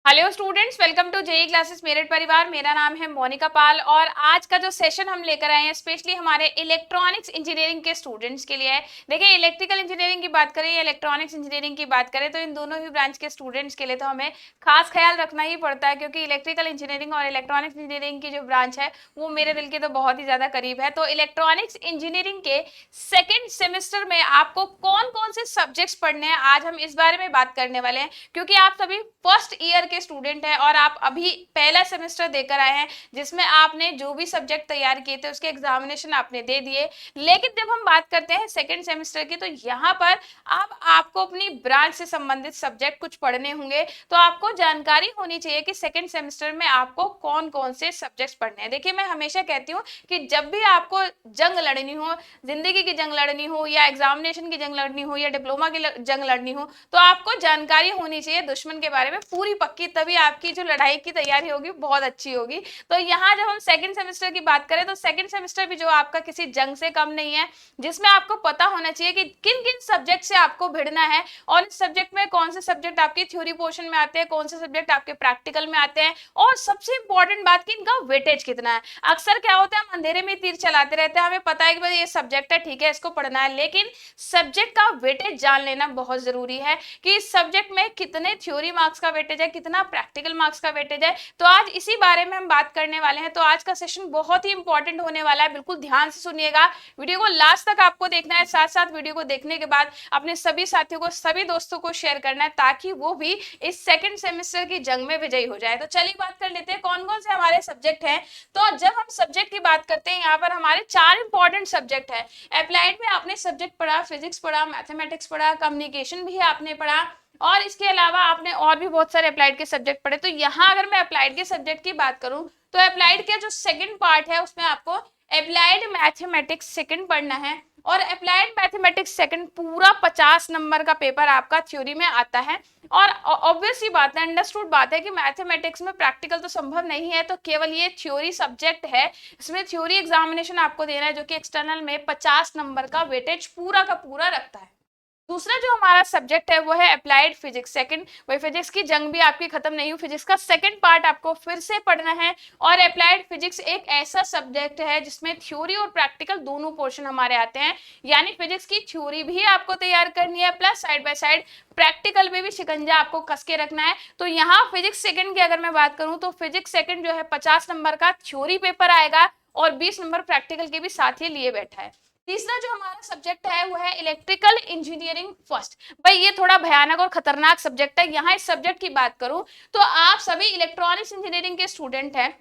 Hello students, welcome to JE classes merit परिवार। मेरा नाम है मोनिका पाल और आज का जो सेशन हम लेकर आए हैं स्पेशली हमारे इलेक्ट्रॉनिक्स इंजीनियरिंग के स्टूडेंट्स के लिए है। देखिए, इलेक्ट्रिकल इंजीनियरिंग की बात करें या इलेक्ट्रॉनिक्स इंजीनियरिंग की बात करें तो इन दोनों ही ब्रांच के स्टूडेंट्स के लिए तो हमें खास ख्याल रखना ही पड़ता है, क्योंकि इलेक्ट्रिकल इंजीनियरिंग और इलेक्ट्रॉनिक्स इंजीनियरिंग की जो ब्रांच है वो मेरे दिल के तो बहुत ही ज्यादा करीब है। तो इलेक्ट्रॉनिक्स इंजीनियरिंग के सेकेंड सेमेस्टर में आपको कौन कौन से सब्जेक्ट्स पढ़ने हैं, आज हम इस बारे में बात करने वाले हैं। क्योंकि आप सभी फर्स्ट ईयर के स्टूडेंट हैं और आप अभी पहला सेमेस्टर देकर आए हैं, जिसमें आपने जो भी सब्जेक्ट तैयार किए थे उसके एग्जामिनेशन आपने दे दिए। लेकिन जब हम बात करते हैं सेकेंड सेमेस्टर की, तो यहाँ पर अब आपको अपनी ब्रांच से संबंधित सब्जेक्ट कुछ पढ़ने होंगे। तो आपको जानकारी होनी चाहिए कि सेकेंड सेमेस्टर में आपको कौन कौन से सब्जेक्ट्स पढ़ने हैं। देखिए, मैं हमेशा कहती हूँ कि जब भी आपको जंग लड़नी हो, जिंदगी की जंग लड़नी हो या एग्जामिनेशन की जंग लड़नी हो या डिप्लोमा की जंग लड़नी हो, तो आपको जानकारी होनी चाहिए दुश्मन के बारे में पूरी पक्की, तभी आपकी जो लड़ाई की तैयारी होगी बहुत अच्छी होगी। तो यहाँ जब हम सेकंड सेमेस्टर की बात करें तो सेकंड सेमेस्टर भी जो आपका किसी जंग से कम नहीं है, जिसमें आपको पता होना चाहिए कि किन किन सब्जेक्ट से आपको भिड़ना है और इस सब्जेक्ट में कौन से सब्जेक्ट आपकी थ्योरी पोर्शन में आते हैं, कौन से सब्जेक्ट आपके प्रैक्टिकल में आते हैं, और सबसे इंपॉर्टेंट बात कि इनका वेटेज कितना है। अक्सर क्या होता है, हम अंधेरे में तीर चलाते रहते हैं, हमें पता है कि भाई ये सब्जेक्ट है, ठीक है, इसको पढ़ना है, लेकिन सब्जेक्ट का वेटेज जान लेना बहुत जरूरी है कि इस सब्जेक्ट में कितने थ्योरी मार्क्स का वेटेज है, कितना प्रैक्टिकल मार्क्स का वेटेज है। तो आज इसी बारे में हम बात करने वाले हैं। तो आज का सेशन बहुत ही इंपॉर्टेंट होने वाला है, बिल्कुल ध्यान से सुनिएगा। वीडियो को लास्ट तक आपको देखना है, साथ साथ वीडियो को देखने के बाद अपने सभी साथियों को, सभी दोस्तों को शेयर करना है, ताकि वो भी इस सेकंड सेमेस्टर की जंग में विजयी हो जाए। तो चलिए बात कर लेते हैं कौन कौन से हमारे सब्जेक्ट हैं। तो जब हम सब्जेक्ट की बात करते हैं, यहाँ पर हमारे 4 इंपॉर्टेंट सब्जेक्ट है। अप्लाइड में आपने सब्जेक्ट पढ़ा, फिजिक्स पढ़ा, मैथमेटिक्स पढ़ा, कम्युनिकेशन भी आपने पढ़ा, और इसके अलावा आपने और भी बहुत सारे अप्लाइड के सब्जेक्ट पढ़े। तो यहाँ अगर मैं अप्लाइड के सब्जेक्ट की बात करूं तो अप्लाइड के जो सेकंड पार्ट है उसमें आपको अप्लाइड मैथमेटिक्स सेकंड पढ़ना है। और अप्लाइड मैथमेटिक्स सेकंड पूरा 50 नंबर का पेपर आपका थ्योरी में आता है। और ऑब्वियस ही बात है, अंडरस्टूड बात है कि मैथमेटिक्स में प्रैक्टिकल तो संभव नहीं है, तो केवल ये थ्योरी सब्जेक्ट है, इसमें थ्योरी एग्जामिनेशन आपको देना है, जो कि एक्सटर्नल में 50 नंबर का वेटेज पूरा का पूरा रखता है। दूसरा जो हमारा सब्जेक्ट है वो है अप्लाइड फिजिक्स सेकंड। वही फिजिक्स की जंग भी आपकी खत्म नहीं हुई, फिजिक्स का सेकंड पार्ट आपको फिर से पढ़ना है। और अप्लाइड फिजिक्स एक ऐसा सब्जेक्ट है जिसमें थ्योरी और प्रैक्टिकल दोनों पोर्शन हमारे आते हैं, यानी फिजिक्स की थ्योरी भी आपको तैयार करनी है, plus side by side practical में भी शिकंजा आपको कस के रखना है। तो यहाँ फिजिक्स सेकंड की अगर मैं बात करूं तो फिजिक्स सेकंड जो है 50 नंबर का थ्योरी पेपर आएगा और 20 नंबर प्रैक्टिकल के भी साथ ही लिए बैठा है। तीसरा जो हमारा सब्जेक्ट है वो है इलेक्ट्रिकल इंजीनियरिंग फर्स्ट। भाई ये थोड़ा भयानक और खतरनाक सब्जेक्ट है। यहाँ इस सब्जेक्ट की बात करूं तो आप सभी इलेक्ट्रॉनिक्स इंजीनियरिंग के स्टूडेंट हैं।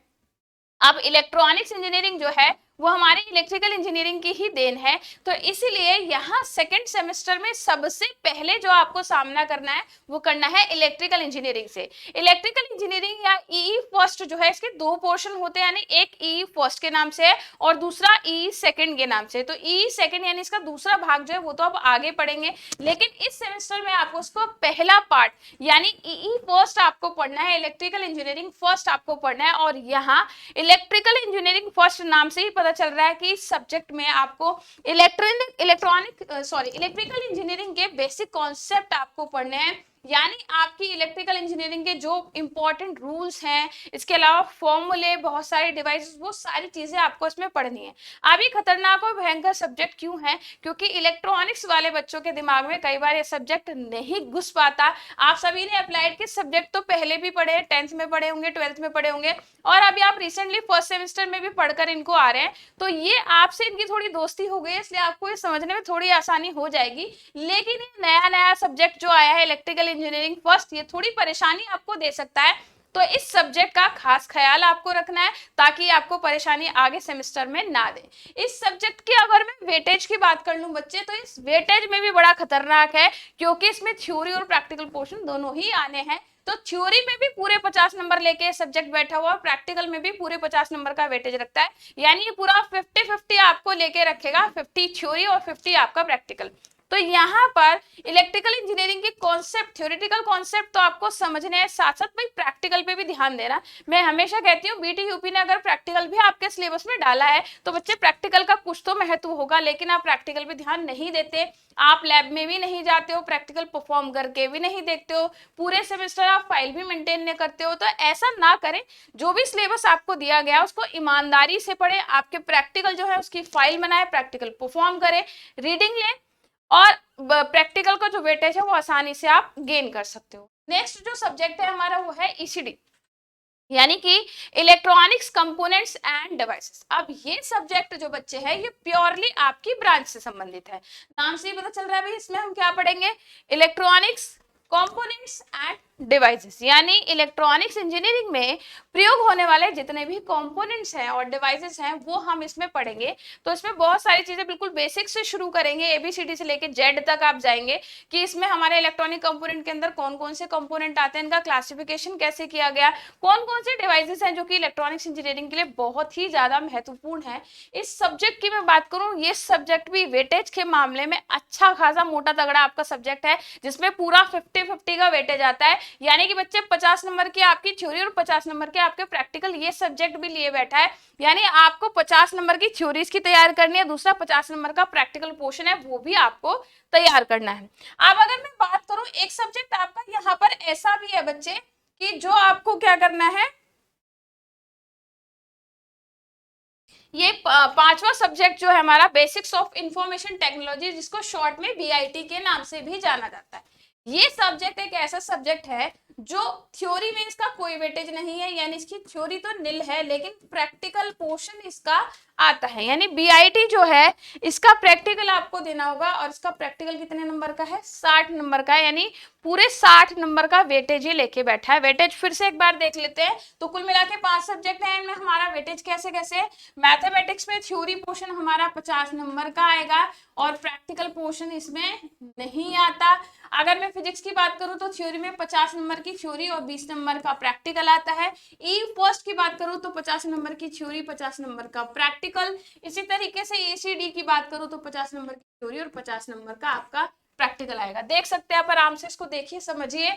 अब इलेक्ट्रॉनिक्स इंजीनियरिंग जो है वो हमारी इलेक्ट्रिकल इंजीनियरिंग की ही देन है। तो इसीलिए यहाँ सेकंड सेमेस्टर में सबसे पहले जो आपको सामना करना है वो करना है इलेक्ट्रिकल इंजीनियरिंग से। इलेक्ट्रिकल इंजीनियरिंग या ईई फर्स्ट जो है, इसके 2 पोर्शन होते हैं, यानी एक ईई फर्स्ट के नाम से है और दूसरा ईई सेकंड के नाम से। तो ईई सेकंड यानी इसका दूसरा भाग जो है वो तो आप आगे पढ़ेंगे, लेकिन इस सेमेस्टर में आपको उसको पहला पार्ट यानी ईई फर्स्ट आपको पढ़ना है, इलेक्ट्रिकल इंजीनियरिंग फर्स्ट आपको पढ़ना है। और यहाँ इलेक्ट्रिकल इंजीनियरिंग फर्स्ट नाम से ही पता चल रहा है कि इस सब्जेक्ट में आपको इलेक्ट्रिकल इंजीनियरिंग के बेसिक कॉन्सेप्ट आपको पढ़ने हैं, यानी आपकी इलेक्ट्रिकल इंजीनियरिंग के जो इंपॉर्टेंट रूल्स हैं, इसके अलावा फॉर्मूले, बहुत सारे डिवाइसेस, वो सारी चीजें आपको इसमें पढ़नी है। अब ये खतरनाक और भयंकर सब्जेक्ट क्यों है? क्योंकि इलेक्ट्रॉनिक्स वाले बच्चों के दिमाग में कई बार ये सब्जेक्ट नहीं घुस पाता। आप सभी ने अप्लाइड के सब्जेक्ट तो पहले भी पढ़े, 10th में पढ़े होंगे, 12th में पढ़े होंगे, और अभी आप रिसेंटली फर्स्ट सेमेस्टर में भी पढ़कर इनको आ रहे हैं। तो ये आपसे इनकी थोड़ी दोस्ती हो गई, इसलिए आपको ये समझने में थोड़ी आसानी हो जाएगी। लेकिन ये नया नया सब्जेक्ट जो आया है इलेक्ट्रिकल इंजीनियरिंग फर्स्ट, ये थोड़ी परेशानी आपको दे सकता है। तो इस सब्जेक्ट का खास ख्याल आपको रखना है, ताकि आपको परेशानी आगे सेमेस्टर में ना दे। इस सब्जेक्ट की अगर मैं वेटेज की बात कर लूं बच्चे, तो इस वेटेज में भी बड़ा खतरनाक है, क्योंकि इसमें थ्योरी और प्रैक्टिकल पोर्शन दोनों ही आने हैं। तो थ्योरी में भी पूरे 50 नंबर लेके सब्जेक्ट बैठा हुआ, प्रैक्टिकल में भी पूरे 50 नंबर का वेटेज रखता है, यानी ये पूरा 50-50 आपको लेके रखेगा, 50 थ्योरी और 50 आपका प्रैक्टिकल। तो यहाँ पर इलेक्ट्रिकल इंजीनियरिंग के कौन कॉन्सेप्ट, थ्योरेटिकल कॉन्सेप्ट तो आपको समझने हैं, साथ साथ भाई प्रैक्टिकल पे भी ध्यान देना। मैं हमेशा कहती हूँ बीटी यूपी ने अगर प्रैक्टिकल भी आपके सिलेबस में डाला है तो बच्चे प्रैक्टिकल का कुछ तो महत्व होगा, लेकिन आप प्रैक्टिकल पे ध्यान नहीं देते, आप लैब में भी नहीं जाते हो, प्रैक्टिकल परफॉर्म करके भी नहीं देखते हो, पूरे सेमेस्टर आप फाइल भी मेंटेन नहीं करते हो। तो ऐसा ना करें, जो भी सिलेबस आपको दिया गया उसको ईमानदारी से पढ़े, आपके प्रैक्टिकल जो है उसकी फाइल बनाए, प्रैक्टिकल परफॉर्म करें, रीडिंग लें और प्रैक्टिकल का जो वेटेज है वो आसानी से आप गेन कर सकते हो। नेक्स्ट जो सब्जेक्ट है हमारा वो है ईसीडी, यानी कि इलेक्ट्रॉनिक्स कंपोनेंट्स एंड डिवाइसेस। अब ये सब्जेक्ट जो बच्चे हैं ये प्योरली आपकी ब्रांच से संबंधित है, नाम से ही पता चल रहा है भाई इसमें हम क्या पढ़ेंगे, इलेक्ट्रॉनिक्स कंपोनेंट्स एंड डिवाइसेस, यानी इलेक्ट्रॉनिक्स इंजीनियरिंग में प्रयोग होने वाले जितने भी कंपोनेंट्स हैं और डिवाइसेस हैं वो हम इसमें पढ़ेंगे। तो इसमें बहुत सारी चीजें बिल्कुल बेसिक से शुरू करेंगे, एबीसीडी से लेके जेड तक आप जाएंगे कि इसमें हमारे इलेक्ट्रॉनिक कंपोनेंट के अंदर कौन कौन से कंपोनेंट आते हैं, इनका क्लासिफिकेशन कैसे किया गया, कौन कौन से डिवाइसेस हैं जो कि इलेक्ट्रॉनिक्स इंजीनियरिंग के लिए बहुत ही ज्यादा महत्वपूर्ण है। इस सब्जेक्ट की मैं बात करूं, ये सब्जेक्ट भी वेटेज के मामले में अच्छा खासा मोटा तगड़ा आपका सब्जेक्ट है, जिसमें पूरा 50-50 का वेटेज आता है, यानी कि बच्चे 50 नंबर की आपकी थ्योरी और 50 नंबर के आपके प्रैक्टिकल, ये सब्जेक्ट भी लिए बैठा है। यानी आपको 50 नंबर की थ्योरीज की तैयार करनी है, दूसरा 50 नंबर का प्रैक्टिकल पोर्शन है वो भी आपको तैयार करना है। अब अगर मैं बात करूं, एक सब्जेक्ट आपका यहाँ पर ऐसा भी है बच्चे कि जो आपको क्या करना है, ये पांचवा सब्जेक्ट जो है हमारा बेसिक्स ऑफ इंफॉर्मेशन टेक्नोलॉजी, जिसको शॉर्ट में बीआईटी के नाम से भी जाना जाता है। ये सब्जेक्ट एक ऐसा सब्जेक्ट है जो थ्योरी में इसका कोई वेटेज नहीं है, यानी इसकी थ्योरी तो निल है, लेकिन प्रैक्टिकल पोर्शन इसका आता है। यानी बीआईटी जो है इसका प्रैक्टिकल आपको देना होगा, और इसका प्रैक्टिकल कितने नंबर का है, 60 नंबर का है, यानी पूरे 60 नंबर का वेटेज ये लेके बैठा है। वेटेज फिर से एक बार देख लेते हैं, तो कुल मिला के 5 सब्जेक्ट है, इनमें हमारा वेटेज कैसे कैसे, मैथमेटिक्स में थ्योरी पोर्शन हमारा 50 नंबर का आएगा और प्रैक्टिकल पोर्शन इसमें नहीं आता। अगर मैं फिजिक्स की बात करूं तो थ्योरी में 50 नंबर की थ्योरी और 20 नंबर का प्रैक्टिकल आता है। ई फर्स्ट की बात करूं तो 50 नंबर की थ्योरी, 50 नंबर का प्रैक्टिकल। इसी तरीके से एसीडी की बात करूं तो 50 नंबर की थ्योरी और 50 नंबर का आपका प्रैक्टिकल आएगा। देख सकते हैं आप आराम से, इसको देखिए समझिए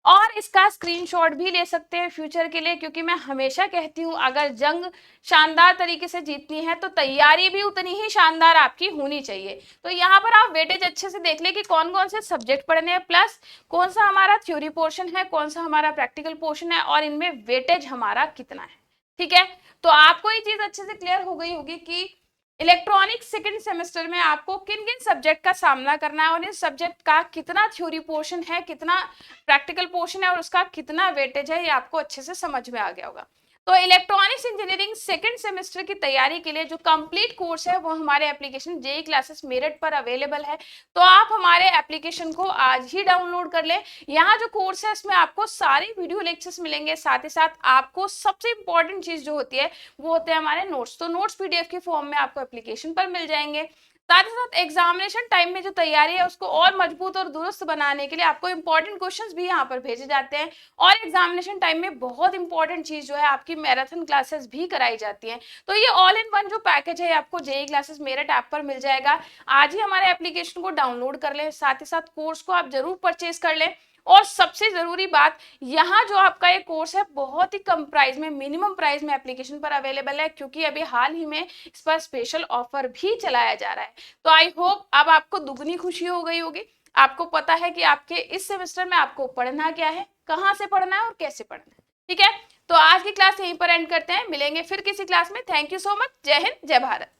और इसका स्क्रीनशॉट भी ले सकते हैं फ्यूचर के लिए, क्योंकि मैं हमेशा कहती हूं अगर जंग शानदार तरीके से जीतनी है तो तैयारी भी उतनी ही शानदार आपकी होनी चाहिए। तो यहाँ पर आप वेटेज अच्छे से देख ले कि कौन कौन से सब्जेक्ट पढ़ने हैं, प्लस कौन सा हमारा थ्योरी पोर्शन है, कौन सा हमारा प्रैक्टिकल पोर्शन है और इनमें वेटेज हमारा कितना है। ठीक है, तो आपको ये चीज अच्छे से क्लियर हो गई होगी कि इलेक्ट्रॉनिक्स सेकंड सेमेस्टर में आपको किन किन सब्जेक्ट का सामना करना है और इस सब्जेक्ट का कितना थ्योरी पोर्शन है, कितना प्रैक्टिकल पोर्शन है और उसका कितना वेटेज है, ये आपको अच्छे से समझ में आ गया होगा। तो इलेक्ट्रॉनिक्स इंजीनियरिंग सेकंड सेमेस्टर की तैयारी के लिए जो कंप्लीट कोर्स है वो हमारे एप्लीकेशन जेई क्लासेस मेरिट पर अवेलेबल है। तो आप हमारे एप्लीकेशन को आज ही डाउनलोड कर लें। यहाँ जो कोर्स है इसमें आपको सारे वीडियो लेक्चर्स मिलेंगे, साथ ही साथ आपको सबसे इंपॉर्टेंट चीज जो होती है वो होते हैं हमारे नोट्स। तो नोट्स पीडीएफ के फॉर्म में आपको एप्लीकेशन पर मिल जाएंगे। साथ ही साथ एग्जामिनेशन टाइम में जो तैयारी है उसको और मजबूत और दुरुस्त बनाने के लिए आपको इंपॉर्टेंट क्वेश्चंस भी यहाँ पर भेजे जाते हैं, और एग्जामिनेशन टाइम में बहुत इंपॉर्टेंट चीज जो है आपकी मैराथन क्लासेस भी कराई जाती हैं। तो ये ऑल इन वन जो पैकेज है आपको जेई क्लासेस मेरिट ऐप पर मिल जाएगा। आज ही हमारे एप्लीकेशन को डाउनलोड कर लें, साथ ही साथ कोर्स को आप जरूर परचेज कर लें। और सबसे जरूरी बात, यहाँ जो आपका ये कोर्स है बहुत ही कम प्राइस में, मिनिमम प्राइस में एप्लीकेशन पर अवेलेबल है, क्योंकि अभी हाल ही में इस पर स्पेशल ऑफर भी चलाया जा रहा है। तो आई होप अब आपको दुगनी खुशी हो गई होगी, आपको पता है कि आपके इस सेमेस्टर में आपको पढ़ना क्या है, कहाँ से पढ़ना है और कैसे पढ़ना है। ठीक है, तो आज की क्लास यहीं पर एंड करते हैं, मिलेंगे फिर किसी क्लास में। थैंक यू सो मच, जय हिंद, जय भारत।